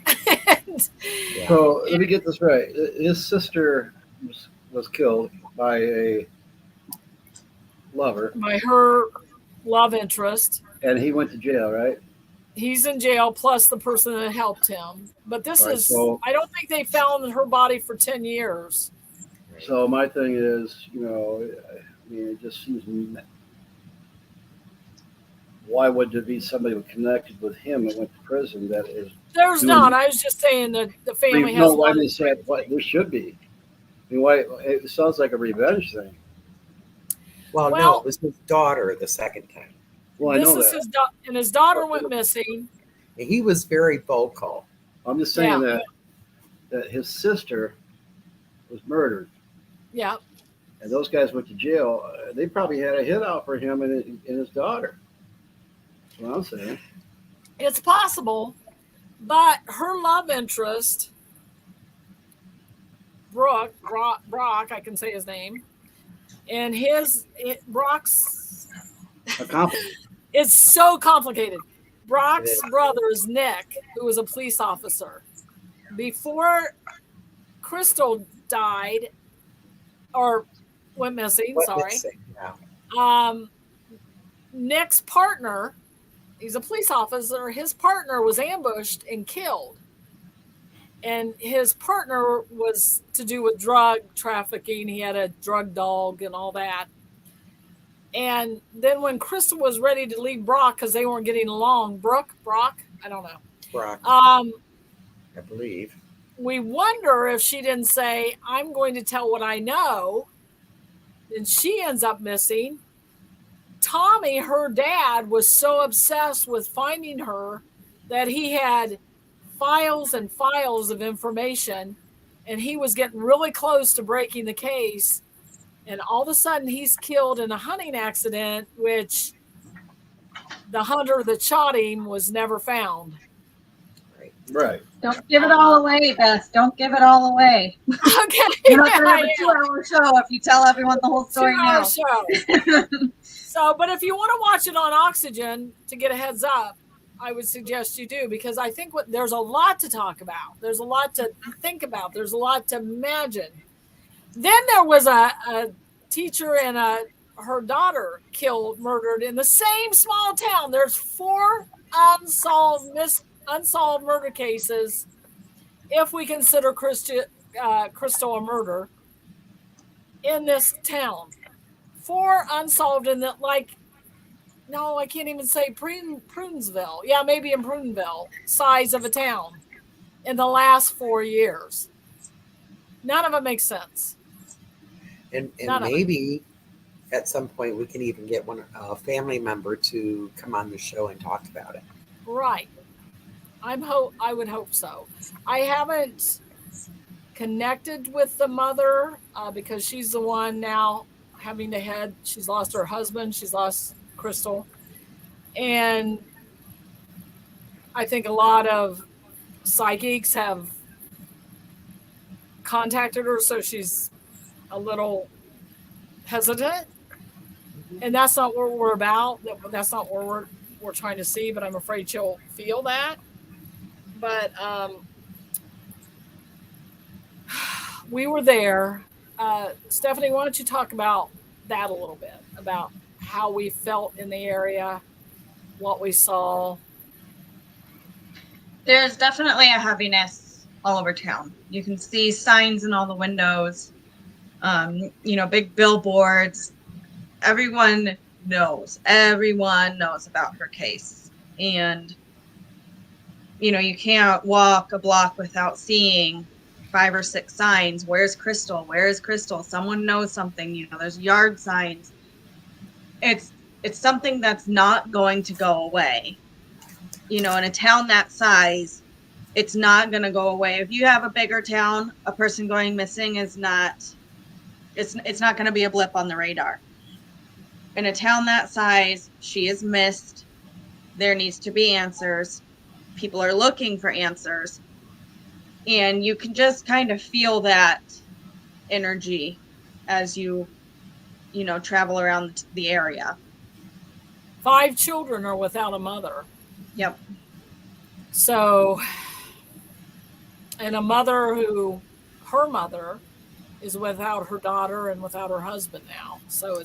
So let me get this right. His sister was killed by a lover.
By her love interest.
And he went to jail, right?
He's in jail, plus the person that helped him. But this
Right,
is,
so-
I don't think they found her body for 10 years.
So my thing is, I mean, it just seems. Why would there be somebody connected with him that went to prison that is?
There's not. I was just saying that the family has.
No, why they said what there should be. I mean, why it sounds like a revenge thing.
Well, no, it was his daughter the second time.
Well, I know
This is
that.
his and his daughter went missing.
He was very vocal.
I'm just saying
Yeah.
that his sister was murdered,
Yeah.
and those guys went to jail. They probably had a hit out for him and his daughter. That's what I'm saying.
It's possible, but her love interest, Brock, I can say his name, and Brock's, it's so complicated. Brock's brother is Nick, who was a police officer. Before Crystal died, or went missing, Nick's partner, he's a police officer, his partner was ambushed and killed. And his partner was to do with drug trafficking. He had a drug dog and all that. And then when Crystal was ready to leave Brock because they weren't getting along, Brock, I don't know.
Brock, I believe.
We wonder if she didn't say, I'm going to tell what I know. And she ends up missing. Tommy, her dad, was so obsessed with finding her that he had files and files of information, and he was getting really close to breaking the case. And all of a sudden, he's killed in a hunting accident, which the hunter that shot him was never found.
Right.
Don't give it all away, Beth. Don't give it all away.
Okay.
You're not going to have a 2-hour show if you tell everyone the whole story now.
2-hour show. So, but if you want to watch it on Oxygen to get a heads up, I would suggest you do, because I think there's a lot to talk about. There's a lot to think about. There's a lot to imagine. Then there was a teacher and her daughter murdered in the same small town. There's 4 unsolved murder cases, if we consider Crystal a murder, in this town. 4 unsolved in that, no, I can't even say Prudenville. Yeah, maybe in Prudenville, size of a town, in the last 4 years. None of it makes sense.
And maybe at some point we can even get a family member to come on the show and talk about it.
Right. I would hope so. I haven't connected with the mother because she's the one now having to head. She's lost her husband. She's lost Crystal. And I think a lot of psychics have contacted her, so she's a little hesitant. And that's not what we're about. That's not what we're trying to see, but I'm afraid she'll feel that. But we were there. Stephanie, why don't you talk about that a little bit, about how we felt in the area, what we saw?
There's definitely a heaviness all over town. You can see signs in all the windows, big billboards. Everyone knows about her case. And, you can't walk a block without seeing 5 or 6 signs. Where's Crystal? Where is Crystal? Someone knows something. There's yard signs. It's something that's not going to go away. In a town that size, it's not going to go away. If you have a bigger town, a person going missing is not, it's not going to be a blip on the radar. In a town that size, she is missed. There needs to be answers. people are looking for answers. And you can just kind of feel that energy as you travel around the area.
5 children are without a mother.
Yep.
So, and a mother her mother is without her daughter and without her husband now. So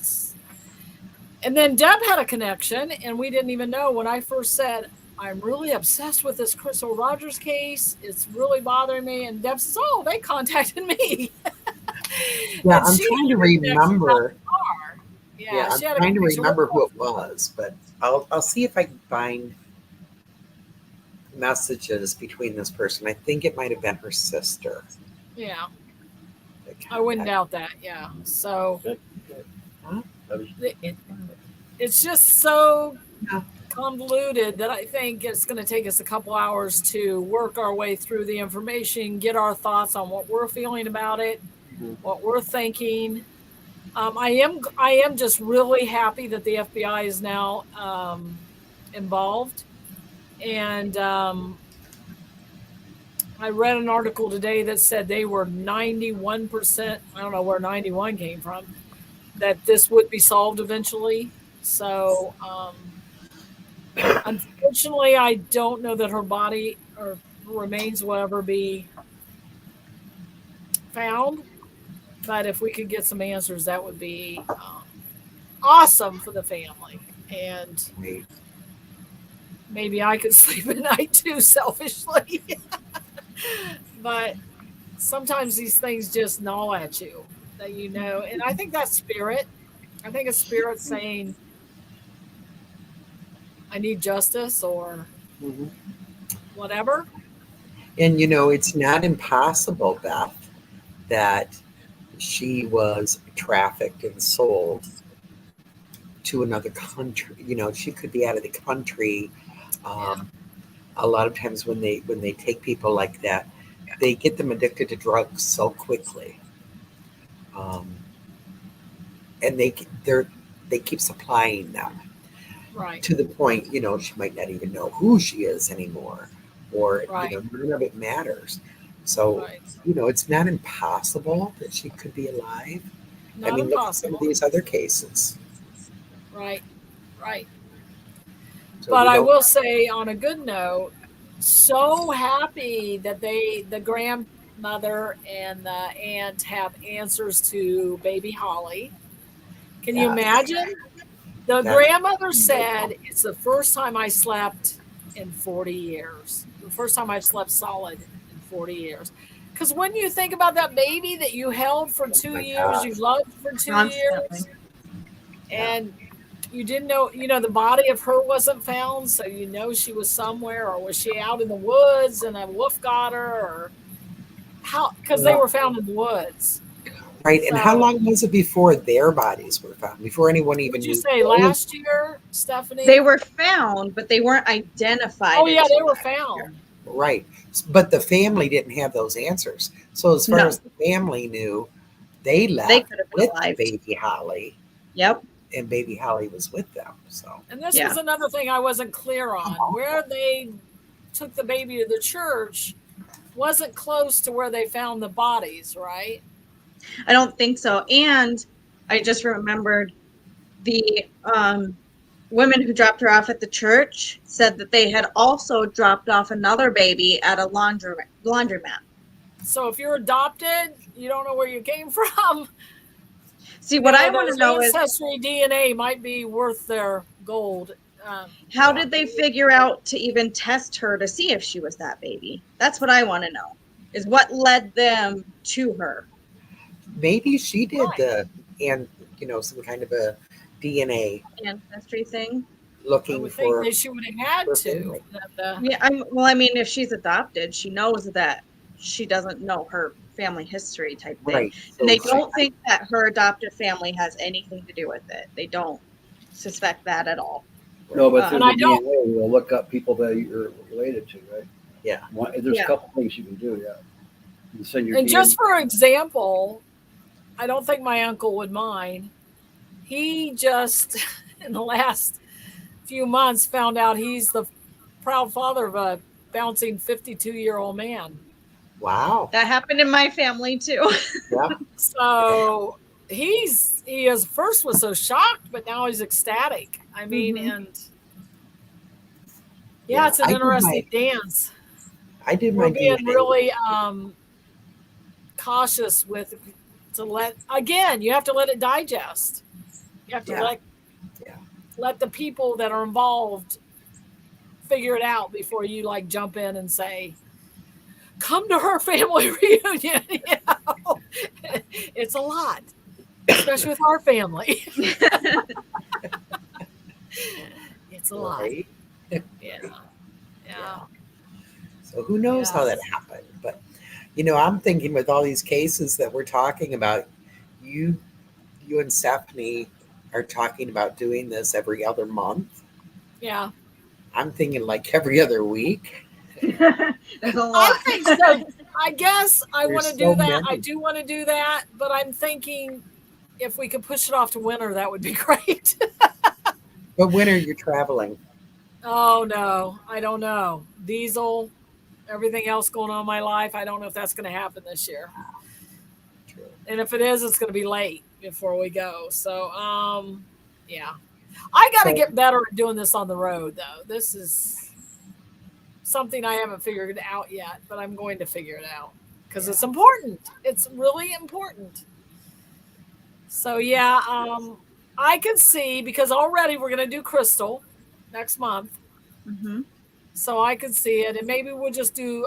and then Deb had a connection, and we didn't even know. When I first said, I'm really obsessed with this Crystal Rogers case, it's really bothering me. And Deb says, oh, they contacted me.
Yeah, I'm trying to remember.
Yeah,
I'm trying to remember who it was, but I'll see if I can find messages between this person. I think it might have been her sister.
Yeah. I wouldn't doubt that. Yeah. So it's just so convoluted that I think it's going to take us a couple hours to work our way through the information, get our thoughts on what we're feeling about it, what we're thinking. I am just really happy that the FBI is now involved. And I read an article today that said they were 91%. I don't know where 91 came from, that this would be solved eventually. So unfortunately, I don't know that her body or remains will ever be found. But if we could get some answers, that would be awesome for the family. And maybe I could sleep at night too, selfishly. But sometimes these things just gnaw at you, that and I think that's spirit. I think it's spirit saying, I need justice or whatever.
And it's not impossible, Beth, that she was trafficked and sold to another country. She could be out of the country. A lot of times when they take people like that, they get them addicted to drugs so quickly, and they keep supplying them,
right,
to the point she might not even know who she is anymore, or none of it matters. So it's not impossible that she could be alive.
Not
look at some of these other cases.
Right.
So
but I will say, on a good note, so happy that the grandmother and the aunt have answers to baby Holly. Can you imagine? The grandmother said, it's the first time I slept in 40 years. The first time I've slept solid in 40 years. Because when you think about that baby that you held for 2 years, you loved for 2 years, and you didn't know, the body of her wasn't found, so she was somewhere, or was she out in the woods and a wolf got her, or how? Because they were found in the woods.
Right, and how long was it before their bodies were found? Before anyone even
knew? Did you say last year, Stephanie?
They were found, but they weren't identified.
Oh, yeah, they were found.
Right, but the family didn't have those answers. So as far as the family knew, they left with baby Holly.
Yep.
And baby Holly was with them. So.
And this was another thing I wasn't clear on. Where they took the baby to the church wasn't close to where they found the bodies, right?
I don't think so. And I just remembered the women who dropped her off at the church said that they had also dropped off another baby at a laundromat.
So if you're adopted, you don't know where you came from.
See, what I want to know is
ancestry DNA might be worth their gold.
How did they figure out to even test her to see if she was that baby? That's what I want to know, is what led them to her.
Maybe she did some kind of a DNA
ancestry thing.
Looking for.
Think she would have had to.
If she's adopted, she knows that she doesn't know her family history type thing. Right. So and they don't think that her adopted family has anything to do with it. They don't suspect that at all.
No, but through the DNA, you'll look up people that you're related to, right?
Yeah.
There's a couple things you can do, You can send your
and
DNA.
Just for example, I don't think my uncle would mind. He just, in the last few months, found out he's the proud father of a bouncing 52-year-old man.
Wow.
That happened in my family too.
Yeah.
So he first was so shocked, but now he's ecstatic. I mean, and
Yeah,
it's an interesting dance.
I did
We're
my
being
DNA.
really cautious you have to let it digest. You have to let the people that are involved figure it out before you like jump in and say, come to her family reunion. It's a lot, especially with our family. It's a lot.
Right?
Yeah.
So who knows how that happened? But I'm thinking with all these cases that we're talking about, you and Stephanie are talking about doing this every other month.
Yeah.
I'm thinking like every other week.
There's a lot.
I think so. I guess I want to do that.
Many.
I do want to do that, but I'm thinking if we could push it off to winter, that would be great.
But when are you traveling?
Oh no, I don't know. Diesel, everything else going on in my life. I don't know if that's going to happen this year.
True.
And if it is, it's going to be late before we go. So, yeah, I got to get better at doing this on the road though. This is something I haven't figured out yet, but I'm going to figure it out because it's important. It's really important. So yeah, I can see because already we're going to do Crystal next month. So I could see it, and maybe we'll just do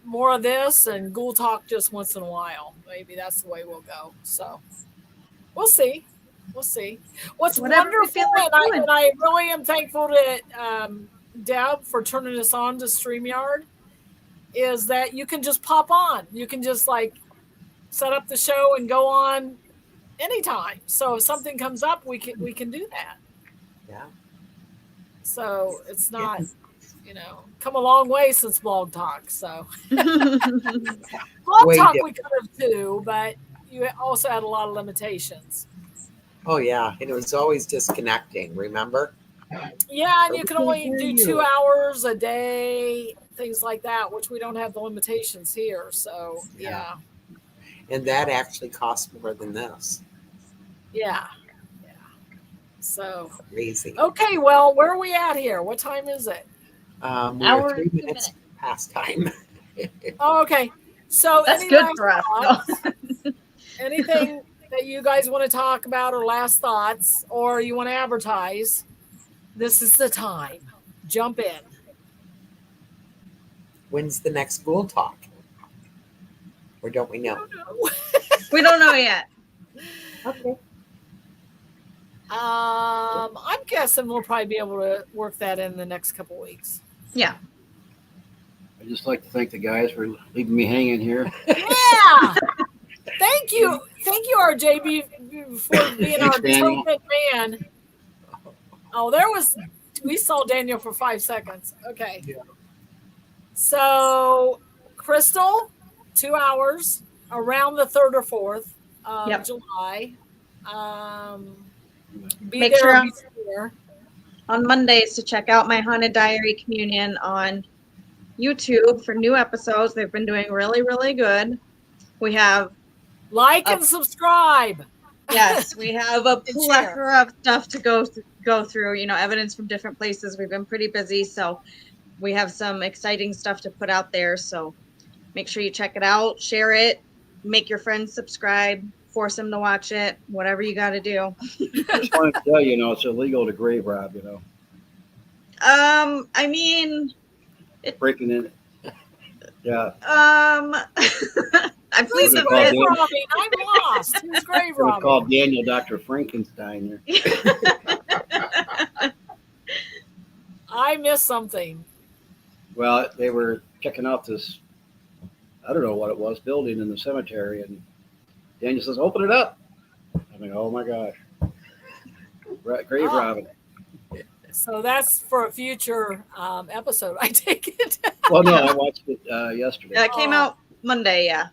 more of this and Ghoul Talk just once in a while. Maybe that's the way we'll go. So we'll see. What's wonderful, and I really am thankful to Deb for turning us on to StreamYard, is that you can just pop on. You can just like set up the show and go on anytime. So if something comes up, we can do that.
Yeah.
So it's not, come a long way since Blog Talk. So Blog Talk we could have too, but you also had a lot of limitations.
Oh yeah, and it was always disconnecting. Remember?
Yeah, and you can only do 2 hours a day, things like that, which we don't have the limitations here. So yeah.
And that actually costs more than this.
Yeah. So
crazy.
Okay, well, where are we at here? What time is it?
We're 3 minutes past time.
Oh, okay. So
that's good for us.
Anything that you guys want to talk about or last thoughts, or you want to advertise? This is the time. Jump in.
When's the next Ghoul Talk? Or don't we know?
We don't know yet.
Okay.
I'm guessing we'll probably be able to work that in the next couple weeks.
Yeah.
I'd just like to thank the guys for leaving me hanging here.
Yeah. Thank you, RJ, for being our token man. Oh, we saw Daniel for 5 seconds. Okay.
Yeah.
So, Crystal, 2 hours around the 3rd or 4th of July.
Make sure on Mondays to check out my Haunted Diary Communion on YouTube for new episodes. They've been doing really, really good. We have
and subscribe.
Yes, we have a plethora of stuff to go through. Evidence from different places. We've been pretty busy, so we have some exciting stuff to put out there. So make sure you check it out, share it, make your friends subscribe. Force them to watch it, whatever you got to do.
I just want to tell you, it's illegal to grave rob,
I mean,
breaking in. Yeah.
I'm pleased
grave robbing. I'm lost. Who's grave robbing?
Called Daniel Dr. Frankenstein here.
I missed something.
Well, they were checking out this, I don't know what it was, building in the cemetery, and Daniel says, "Open it up." I'm like, "Oh my gosh, grave robbing."
So that's for a future episode, I take it.
Well, no, I watched it yesterday.
It came out Monday, yeah.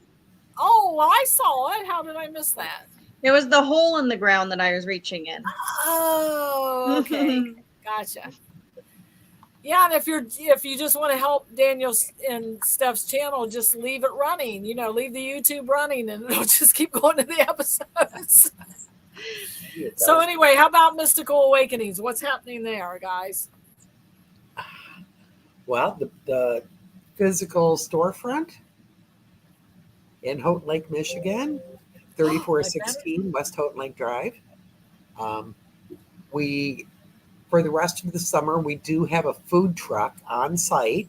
Oh, well, I saw it. How did I miss that?
It was the hole in the ground that I was reaching in.
Oh, okay. Gotcha. Yeah, and if you just want to help Daniel and Steph's channel, just leave it running. Leave the YouTube running, and it'll just keep going to the episodes. So anyway, how about Mystical Awakenings? What's happening there, guys?
Well, the physical storefront in Houghton Lake, Michigan, 3416 West Houghton Lake Drive. We, for the rest of the summer, we do have a food truck on site.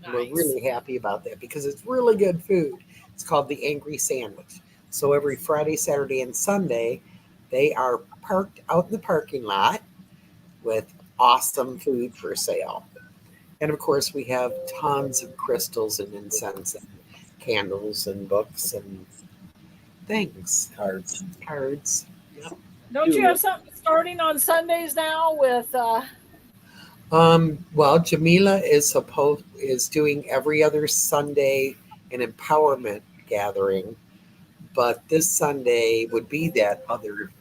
Nice. We're really happy about that because it's really good food. It's called the Angry Sandwich. So every Friday, Saturday, and Sunday, they are parked out in the parking lot with awesome food for sale. And of course, we have tons of crystals and incense and candles and books and things. Cards. Yep.
Don't you have something starting on Sundays now with
well, Jamila is doing every other Sunday an empowerment gathering, but this Sunday would be that other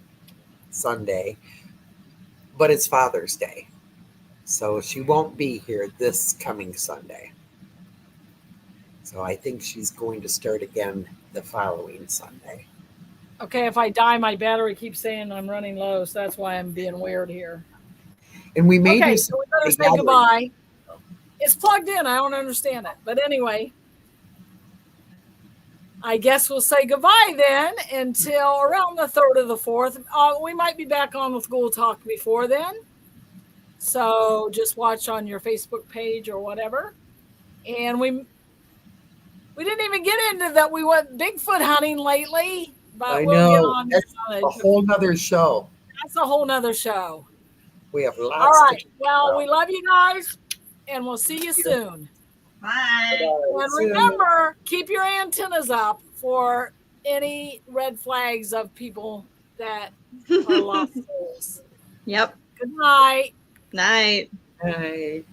Sunday, but it's Father's Day. So she won't be here this coming Sunday. So I think she's going to start again the following Sunday.
Okay, if I die, my battery keeps saying I'm running low, so that's why I'm being weird here.
And we may
okay,
do
so we better say goodbye. It's plugged in. I don't understand it. But anyway, I guess we'll say goodbye then until around the 3rd or the 4th. We might be back on with Ghoul Talk before then. So just watch on your Facebook page or whatever. And we didn't even get into that. We went Bigfoot hunting lately. But
I
we'll
know.
get on
That's a whole nother show.
That's a whole nother show.
We have lots.
All right. Well, we love you guys, and we'll see you soon.
Bye.
And remember, keep your antennas up for any red flags of people that are lost souls.
Yep.
Good night.
Night.
Night.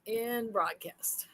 In broadcast.